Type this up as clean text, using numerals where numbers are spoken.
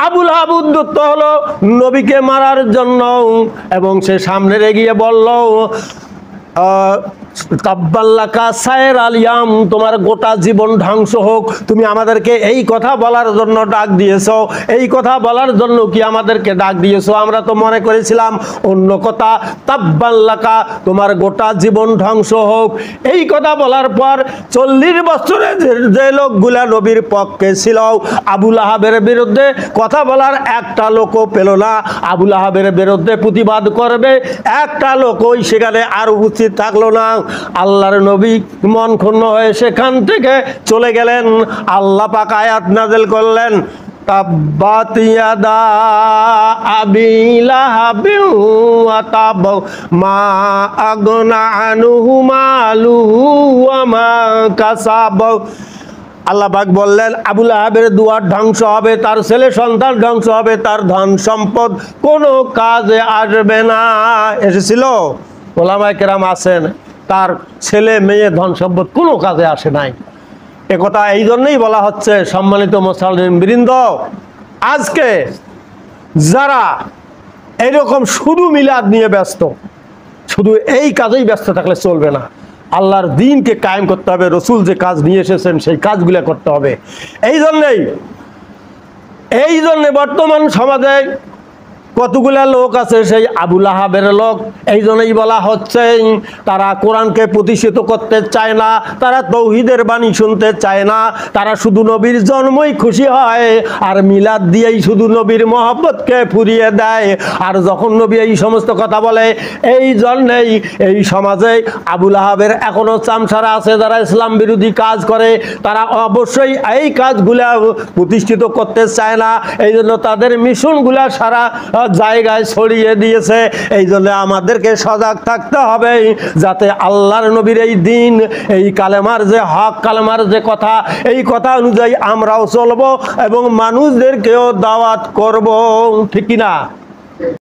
আবু লাহাব উদ্যত হলো নবীকে মারার জন্য এবং সে সামনে এগিয়ে বলল, তাব্বাল্লাকা সায়ের আলিয়াম, তোমার গোটা জীবন ধ্বংস হোক। তুমি আমাদেরকে এই কথা বলার জন্য ডাক দিয়েছো, এই কথা বলার জন্য কি আমাদেরকে ডাক দিয়েছো? আমরা তো মনে করেছিলাম অন্য কথা। তাব্বাল্লাকা, তোমার গোটা জীবন ধ্বংস হোক। এই কথা বলার পর 40 বছরে যে লোকগুলা নবীর পক্ষে ছিল, আবু লাহাবের বিরুদ্ধে কথা বলার একটা লোকও পেল না। আবু লাহাবের বিরুদ্ধে প্রতিবাদ করবে একটা লোকই সেখানে আর উপস্থিত থাকলো না। আল্লাহর নবী মন ক্ষুণ্ণ হয়ে সেখান থেকে চলে গেলেন। আল্লাহ পাক আয়াত নাযিল করলেন, তাব্বাত ইয়াদা আবি লাহাবিন ওয়া তাব মা আগনা আনহু মালুহু ওয়া মা কাসাব। আল্লাহ পাক বললেন, আবু লাহাবের দুয়ার ধ্বংস হবে, তার ছেলে সন্তান ধ্বংস হবে, তার ধন সম্পদ কোনো কাজে আসবে না। এসেছিল ওলামায়ে কেরাম আছেন, তার ছেলে মেয়ে ধন সম্পদ কোনো কাজে আসে নাই। একথা এই জন্যই বলা হচ্ছে, সম্মানিত মুসলিমবৃন্দ, আজকে যারা এরকম শুধু মিলাদ নিয়ে ব্যস্ত, শুধু এই কাজেই ব্যস্ত থাকলে চলবে না। আল্লাহর দ্বীনকে কায়েম করতে হবে, রসুল যে কাজ নিয়ে এসেছেন সেই কাজগুলো করতে হবে। এই জন্যে বর্তমান সমাজে কতগুলা লোক আছে সেই আবু লাহাবের লোক। এই জন্যই বলা হচ্ছে তারা কোরআনকে প্রতিষ্ঠিত করতে চায় না, তারা তৌহিদের বাণী শুনতে চায় না, তারা শুধু নবীর জন্মই খুশি হয় আর মিলাদ দিয়েই শুধু নবীর মহব্বতকে ফুরিয়ে দেয়। আর যখন নবী এই সমস্ত কথা বলে, এই জন্যেই এই সমাজে আবু লাহাবের এখনো চামচারা আছে যারা ইসলাম বিরোধী কাজ করে, তারা অবশ্যই এই কাজগুলা প্রতিষ্ঠিত করতে চায় না। এই জন্য তাদের মিশনগুলা সারা জায়গায় ছড়িয়ে দিয়েছে। এই জন্য আমাদেরকে সজাগ থাকতে হবে যাতে আল্লাহর নবীর এই দিন, এই কালেমার যে হক, কালেমার যে কথা, এই কথা অনুযায়ী আমরাও চলবো এবং মানুষদেরকেও দাওয়াত করব, ঠিক কিনা?